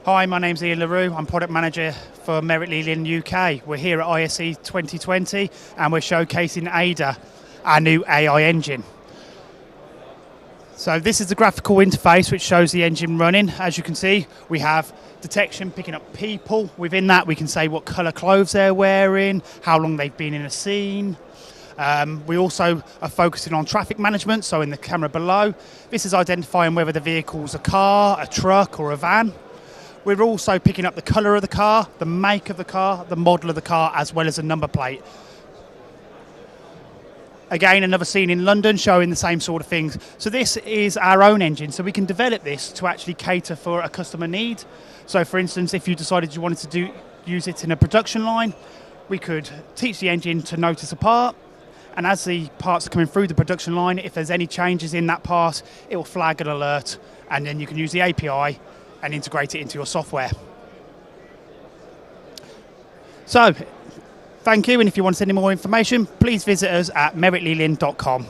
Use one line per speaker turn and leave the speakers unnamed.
Hi, my name's Ian LaRue. I'm Product Manager for LILIN UK. We're here at ISE 2020 and we're showcasing Aida, our new AI engine. So this is the graphical interface which shows the engine running. As you can see, we have detection picking up people. Within that, we can say what colour clothes they're wearing, how long they've been in a scene. We also are focusing on traffic management, so in the camera below, this is identifying whether the vehicle's a car, a truck or a van. We're also picking up the colour of the car, the make of the car, the model of the car, as well as a number plate. Again, another scene in London showing the same sort of things. So this is our own engine, so we can develop this to actually cater for a customer need. So for instance, if you decided you wanted to use it in a production line, we could teach the engine to notice a part, and as the parts are coming through the production line, if there's any changes in that part, it will flag an alert, and then you can use the API and integrate it into your software. So, thank you, and if you want any more information, please visit us at meritlilin.com.